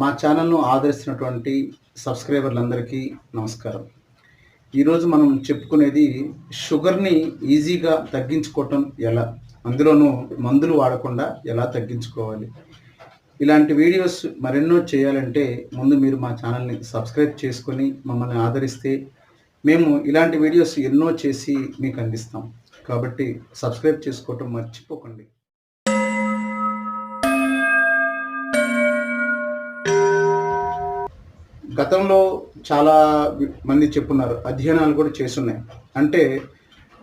మా ఛానల్ను ఆదరిస్తున్నటువంటి సబ్స్క్రైబర్లందరికీ నమస్కారం. ఈరోజు మనం చెప్పుకునేది షుగర్ని ఈజీగా తగ్గించుకోవటం ఎలా, అందులోనూ మందులు వాడకుండా ఎలా తగ్గించుకోవాలి. ఇలాంటి వీడియోస్ మరెన్నో చేయాలంటే ముందు మీరు మా ఛానల్ని సబ్స్క్రైబ్ చేసుకొని మమ్మల్ని ఆదరిస్తే మేము ఇలాంటి వీడియోస్ ఎన్నో చేసి మీకు అందిస్తాం. కాబట్టి సబ్స్క్రైబ్ చేసుకోవటం మర్చిపోకండి. గతంలో చాలా మంది చెప్పున్నారు, అధ్యయనాలు కూడా చేసున్నాయి. అంటే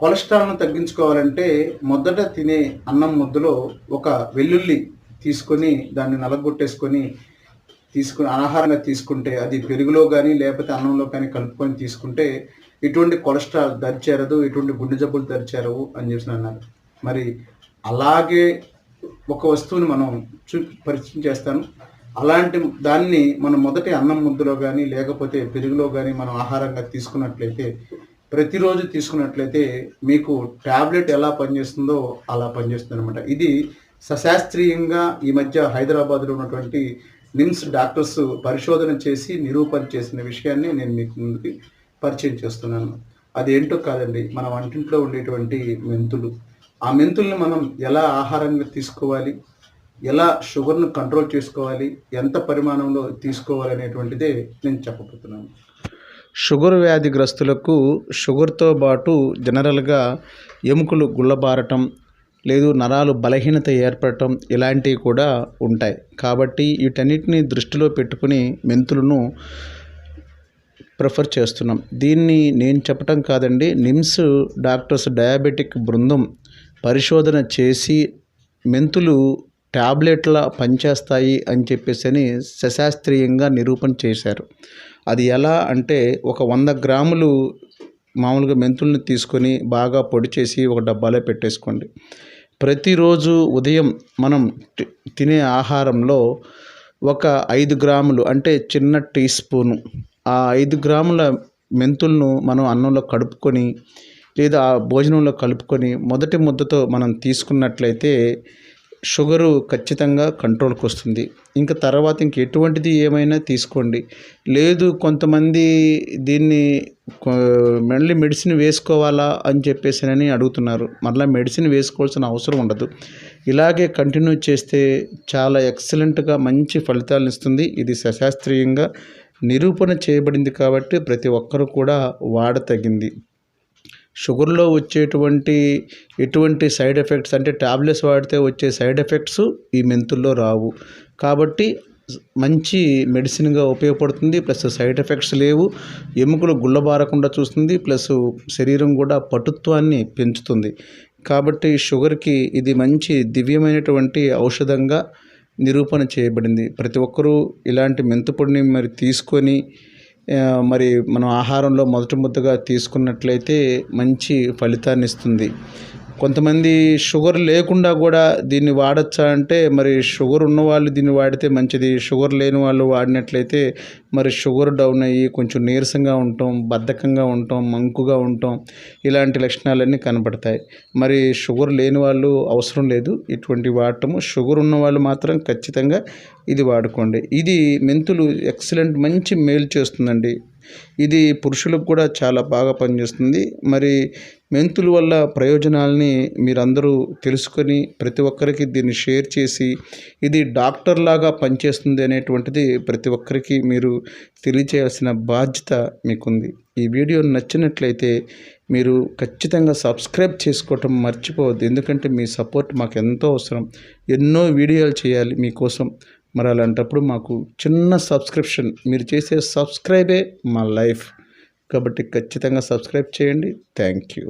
కొలెస్ట్రాల్ను తగ్గించుకోవాలంటే మొదట తినే అన్నం ముద్దలో ఒక వెల్లుల్లి తీసుకొని దాన్ని నలగొట్టేసుకొని ఆహారంగా తీసుకుంటే, అది పెరుగులో కానీ లేకపోతే అన్నంలో కానీ కలుపుకొని తీసుకుంటే ఇటువంటి కొలెస్ట్రాల్ దరిచేరదు, ఇటువంటి గుండె జబ్బులు దరిచేరవు అని చెప్పి అన్నారు. మరి అలాగే ఒక వస్తువుని మనం పరిచయం చేస్తాను. అలాంటి దాన్ని మనం మొదటి అన్నం ముద్దలో కానీ లేకపోతే పెరుగులో కానీ మనం ఆహారంగా తీసుకున్నట్లయితే, ప్రతిరోజు తీసుకున్నట్లయితే మీకు ట్యాబ్లెట్ ఎలా పనిచేస్తుందో అలా పనిచేస్తుంది అనమాట. ఇది సశాస్త్రీయంగా ఈ మధ్య హైదరాబాద్లో ఉన్నటువంటి నిమ్స్ డాక్టర్స్ పరిశోధన చేసి నిరూపణ చేసిన విషయాన్ని నేను మీకు ముందుకి పరిచయం చేస్తున్నాను. అదేంటో కాదండి, మన వంటింట్లో ఉండేటువంటి మెంతులు. ఆ మెంతుల్ని మనం ఎలా ఆహారంగా తీసుకోవాలి, ఎలా షుగర్ను కంట్రోల్ చేసుకోవాలి, ఎంత పరిమాణంలో తీసుకోవాలి అనేటువంటిదే నేను చెప్పబోతున్నాను. షుగర్ వ్యాధిగ్రస్తులకు షుగర్తో పాటు జనరల్గా ఎముకలు గుల్లబారటం, లేదు నరాలు బలహీనత ఏర్పడటం ఇలాంటివి కూడా ఉంటాయి. కాబట్టి వీటన్నిటిని దృష్టిలో పెట్టుకుని మెంతులను ప్రిఫర్ చేస్తున్నాం. దీన్ని నేను చెప్పటం కాదండి, నిమ్స్ డాక్టర్స్ డయాబెటిక్ బృందం పరిశోధన చేసి మెంతులు ట్యాబ్లెట్లా పనిచేస్తాయి అని చెప్పేసి సశాస్త్రీయంగా నిరూపణ చేశారు. అది ఎలా అంటే, ఒక 100 గ్రాములు మామూలుగా మెంతుల్ని తీసుకొని బాగా పొడి చేసి ఒక డబ్బాలో పెట్టేసుకోండి. ప్రతిరోజు ఉదయం మనం తినే ఆహారంలో ఒక 5 గ్రాములు అంటే చిన్న టీ స్పూను, ఆ 5 గ్రాముల మెంతులను మనం అన్నంలో కలుపుకొని లేదా భోజనంలో కలుపుకొని మొదటి ముద్దతో మనం తీసుకున్నట్లయితే షుగరు ఖచ్చితంగా కంట్రోల్కి వస్తుంది. ఇంకా తర్వాత ఎటువంటిది ఏమైనా తీసుకోండి. లేదు కొంతమంది దీన్ని మళ్ళీ మెడిసిన్ వేసుకోవాలా అని చెప్పేసి అడుగుతున్నారు. మళ్ళీ మెడిసిన్ వేసుకోవాల్సిన అవసరం ఉండదు. ఇలాగే కంటిన్యూ చేస్తే చాలా ఎక్సలెంట్గా మంచి ఫలితాలను ఇస్తుంది. ఇది సశాస్త్రీయంగా నిరూపణ చేయబడింది కాబట్టి ప్రతి ఒక్కరూ కూడా వాడతగింది. షుగర్లో వచ్చేటువంటి ఎటువంటి సైడ్ ఎఫెక్ట్స్, అంటే ట్యాబ్లెట్స్ వాడితే వచ్చే సైడ్ ఎఫెక్ట్స్ ఈ మెంతుల్లో రావు. కాబట్టి మంచి మెడిసిన్గా ఉపయోగపడుతుంది. ప్లస్ సైడ్ ఎఫెక్ట్స్ లేవు, ఎముకలు గుల్లబారకుండా చూస్తుంది, ప్లస్ శరీరం కూడా పటుత్వాన్ని పెంచుతుంది. కాబట్టి షుగర్కి ఇది మంచి దివ్యమైనటువంటి ఔషధంగా నిరూపణ చేయబడింది. ప్రతి ఒక్కరూ ఇలాంటి మెంతుపొడిని మరి తీసుకొని మరి మనం ఆహారంలో మొదటి ముద్దగా తీసుకున్నట్లయితే మంచి ఫలితాన్ని ఇస్తుంది. కొంతమంది షుగర్ లేకుండా కూడా దీన్ని వాడచ్చా అంటే, మరి షుగర్ ఉన్నవాళ్ళు దీన్ని వాడితే మంచిది. షుగర్ లేని వాళ్ళు వాడినట్లయితే మరి షుగర్ డౌన్ అయ్యి కొంచెం నీరసంగా ఉంటాం, బద్ధకంగా ఉంటాం, మంకుగా ఉంటాం, ఇలాంటి లక్షణాలన్నీ కనపడతాయి. మరి షుగర్ లేని వాళ్ళు అవసరం లేదు ఇటువంటి వాడటము. షుగర్ ఉన్న వాళ్ళు మాత్రం ఖచ్చితంగా ఇది వాడుకోండి. ఇది మెంతులు ఎక్సలెంట్ మంచి మేలు చేస్తుందండి. ఇది పురుషులకు కూడా చాలా బాగా పనిచేస్తుంది. మరి మెంతుల వల్ల ప్రయోజనాలని మీరందరూ తెలుసుకొని ప్రతి ఒక్కరికి దీన్ని షేర్ చేసి, ఇది డాక్టర్ లాగా పనిచేస్తుంది అనేటువంటిది ప్రతి ఒక్కరికి మీరు తెలియచేయాల్సిన బాధ్యత మీకుంది. ఈ వీడియో నచ్చినట్లయితే మీరు ఖచ్చితంగా సబ్స్క్రైబ్ చేసుకోవటం మర్చిపోవద్దు. ఎందుకంటే మీ సపోర్ట్ మాకు ఎంతో అవసరం. ఎన్నో వీడియోలు చేయాలి మీకోసం. మరి అలాంటప్పుడు మాకు చిన్న సబ్స్క్రిప్షన్, మీరు చేసే సబ్స్క్రైబే మా లైఫ్. కాబట్టి ఖచ్చితంగా సబ్స్క్రైబ్ చేయండి. Thank you.